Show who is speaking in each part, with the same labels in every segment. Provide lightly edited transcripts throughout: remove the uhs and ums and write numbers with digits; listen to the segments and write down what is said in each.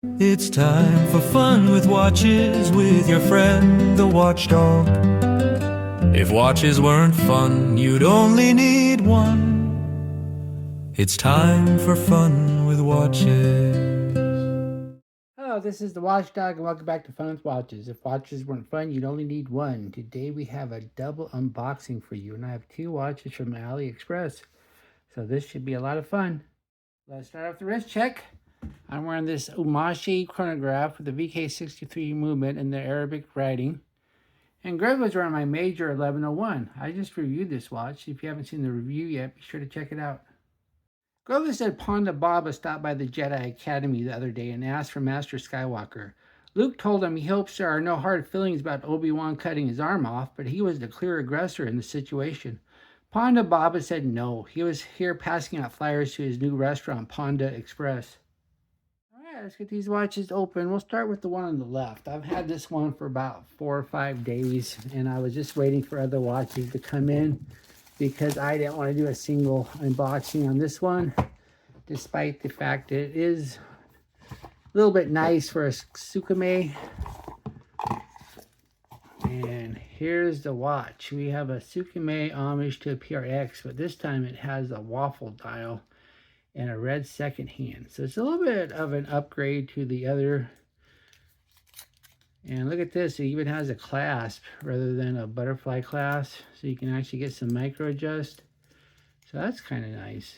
Speaker 1: It's time for fun with watches with your friend, the Watchdog. If watches weren't fun, you'd only need one. It's time for fun with watches.
Speaker 2: Hello, this is the Watchdog, and welcome back to Fun with Watches. If watches weren't fun, you'd only need one. Today we have a double unboxing for you, and I have two watches from AliExpress. So this should be a lot of fun. Let's start off the wrist check. I'm wearing this MY-H3 chronograph with the VK63 movement and the Arabic writing. And Greg was wearing my Major 1101. I just reviewed this watch. If you haven't seen the review yet, be sure to check it out. Grover said Ponda Baba stopped by the Jedi Academy the other day and asked for Master Skywalker. Luke told him he hopes there are no hard feelings about Obi-Wan cutting his arm off, but he was the clear aggressor in the situation. Ponda Baba said no. He was here passing out flyers to his new restaurant, Ponda Express. Alright, let's get these watches open. We'll start with the one on the left. I've had this one for about 4 or 5 days, and I was just waiting for other watches to come in because I didn't want to do a single unboxing on this one, despite the fact it is a little bit nice for a SKMEI. And here's the watch. We have a SKMEI homage to a PRX, but this time it has a waffle dial and a red second hand. So it's a little bit of an upgrade to the other. And look at this, it even has a clasp rather than a butterfly clasp, so you can actually get some micro adjust. So that's kind of nice.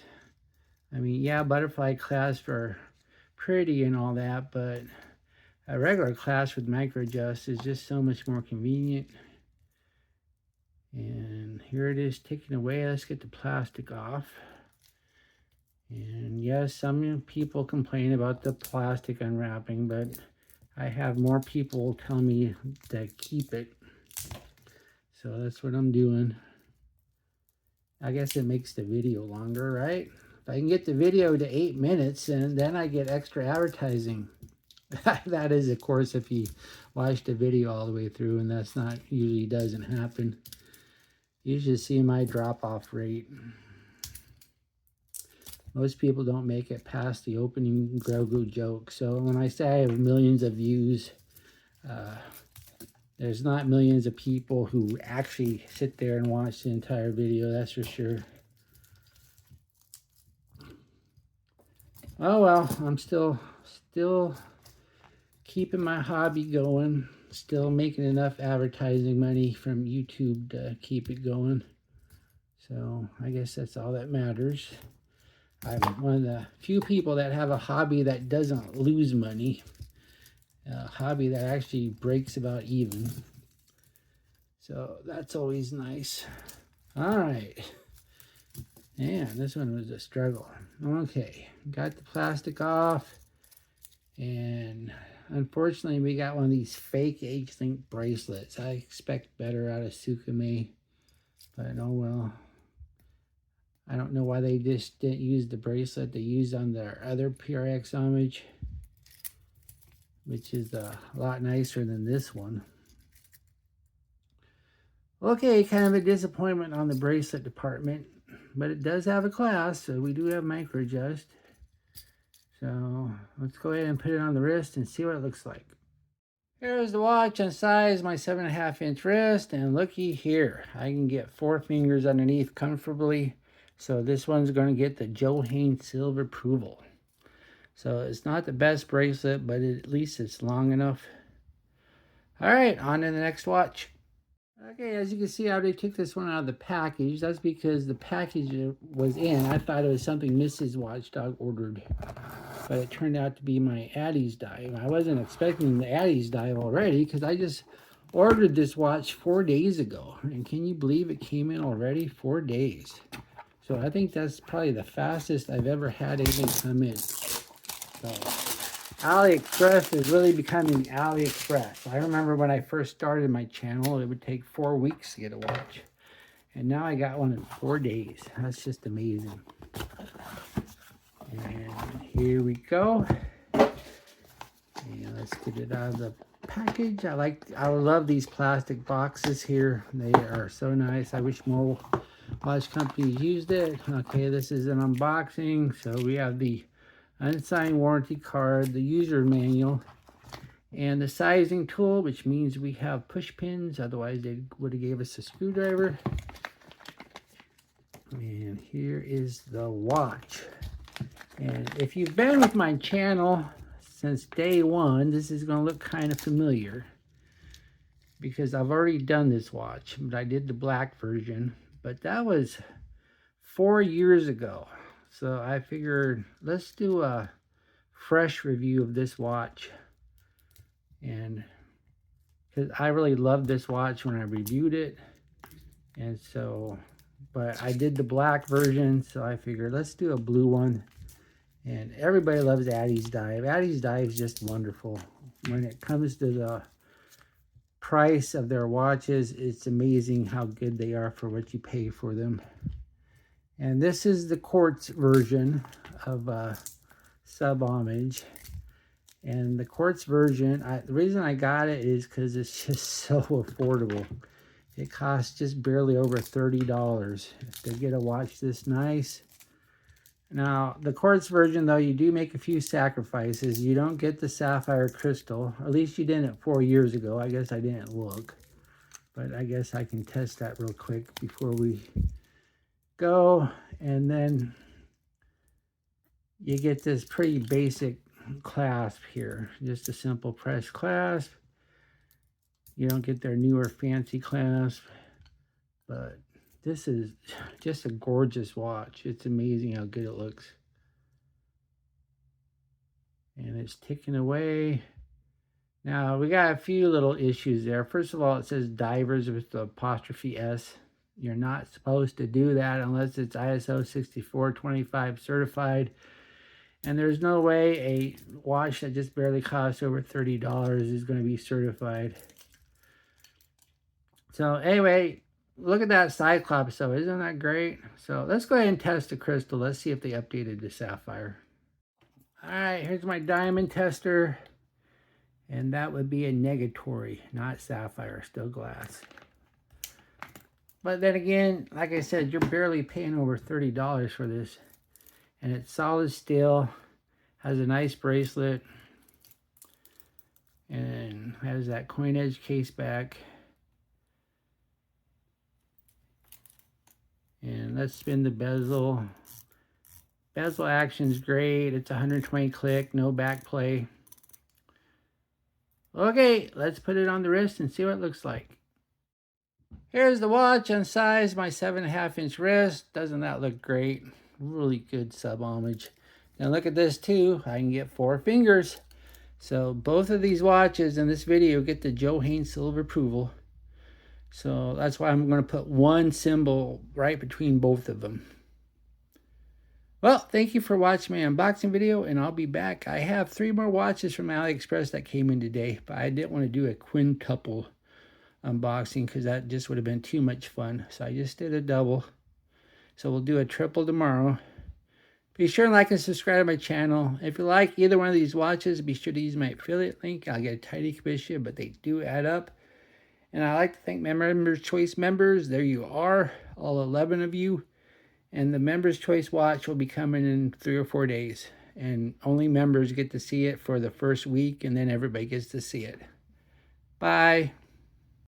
Speaker 2: I mean, yeah, butterfly clasps are pretty and all that, but a regular clasp with micro adjust is just so much more convenient. And here it is ticking away. Let's get the plastic off. And yes, some people complain about the plastic unwrapping, but I have more people tell me to keep it. So that's what I'm doing. I guess it makes the video longer, right? If I can get the video to 8 minutes, and then I get extra advertising. That is, of course, if you watch the video all the way through, and that's not usually doesn't happen. You should see my drop-off rate. Most people don't make it past the opening Grogu joke. So when I say I have millions of views, there's not millions of people who actually sit there and watch the entire video, that's for sure. Oh well, I'm still keeping my hobby going, still making enough advertising money from YouTube to keep it going. So I guess that's all that matters. I'm one of the few people that have a hobby that doesn't lose money. A hobby that actually breaks about even. So that's always nice. All right. Man, this one was a struggle. Okay, got the plastic off. And unfortunately, we got one of these fake H-link bracelets. I expect better out of SKMEI, but oh well. I don't know why they just didn't use the bracelet they used on their other PRX homage, which is a lot nicer than this one. Okay, kind of a disappointment on the bracelet department, but it does have a clasp, so we do have micro adjust. So let's go ahead and put it on the wrist and see what it looks like. Here's the watch on size, my 7.5-inch wrist, and looky here, I can get 4 fingers underneath comfortably. So this one's going to get the Johan Seal of Approval. So it's not the best bracelet, but at least it's long enough. All right, on to the next watch. Okay, as you can see, I already took this one out of the package. That's because the package it was in, I thought it was something Mrs. Watchdog ordered. But it turned out to be my Addiesdive. I wasn't expecting the Addiesdive already because I just ordered this watch 4 days ago. And can you believe it came in already? 4 days. So I think that's probably the fastest I've ever had anything come in. So AliExpress is really becoming AliExpress. I remember when I first started my channel, it would take 4 weeks to get a watch. And now I got one in 4 days. That's just amazing. And here we go. And let's get it out of the package. I love these plastic boxes here. They are so nice. I wish more watch companies used it. Okay, this is an unboxing. So we have the unsigned warranty card, the user manual, and the sizing tool, which means we have push pins. Otherwise, they would have gave us a screwdriver. And here is the watch. And if you've been with my channel since day one, this is going to look kind of familiar, because I've already done this watch, but I did the black version, but that was 4 years ago. So I figured let's do a fresh review of this watch. And because I really loved this watch when I reviewed it. And so, but I did the black version, so I figured let's do a blue one. And everybody loves Addiesdive. Addiesdive is just wonderful. When it comes to the price of their watches, it's amazing how good they are for what you pay for them. And this is the Quartz version of Sub-Homage. And the Quartz version, the reason I got it is because it's just so affordable. It costs just barely over $30 to get a watch this nice. Now, the Quartz version, though, you do make a few sacrifices. You don't get the sapphire crystal. Or at least you didn't 4 years ago. I guess I didn't look. But I guess I can test that real quick before we go. And then you get this pretty basic clasp here. Just a simple press clasp. You don't get their newer fancy clasp. But this is just a gorgeous watch. It's amazing how good it looks. And it's ticking away. Now, we got a few little issues there. First of all, it says divers with the apostrophe S. You're not supposed to do that unless it's ISO 6425 certified. And there's no way a watch that just barely costs over $30 is going to be certified. So anyway, look at that Cyclops, so isn't that great? So let's go ahead and test the crystal. Let's see if they updated the sapphire. All right, here's my diamond tester. And that would be a negatory, not sapphire, still glass. But then again, like I said, you're barely paying over $30 for this. And it's solid steel, has a nice bracelet, and has that coin edge case back. And let's spin the bezel. Bezel action's great. It's 120 click, no back play. Okay, let's put it on the wrist and see what it looks like. Here's the watch unsized, my 7.5 inch wrist. Doesn't that look great? Really good Sub-Homage. Now look at this too. I can get 4 fingers. So both of these watches in this video get the Johan Seal of Approval. So that's why I'm going to put one symbol right between both of them. Well, thank you for watching my unboxing video, and I'll be back. I have 3 more watches from AliExpress that came in today, but I didn't want to do a quintuple unboxing because that just would have been too much fun. So I just did a double. So we'll do a triple tomorrow. Be sure and like and subscribe to my channel. If you like either one of these watches, be sure to use my affiliate link. I'll get a tiny commission, but they do add up. And I'd like to thank my Members Choice members. There you are, all 11 of you. And the Members Choice watch will be coming in 3 or 4 days. And only members get to see it for the first week, and then everybody gets to see it. Bye.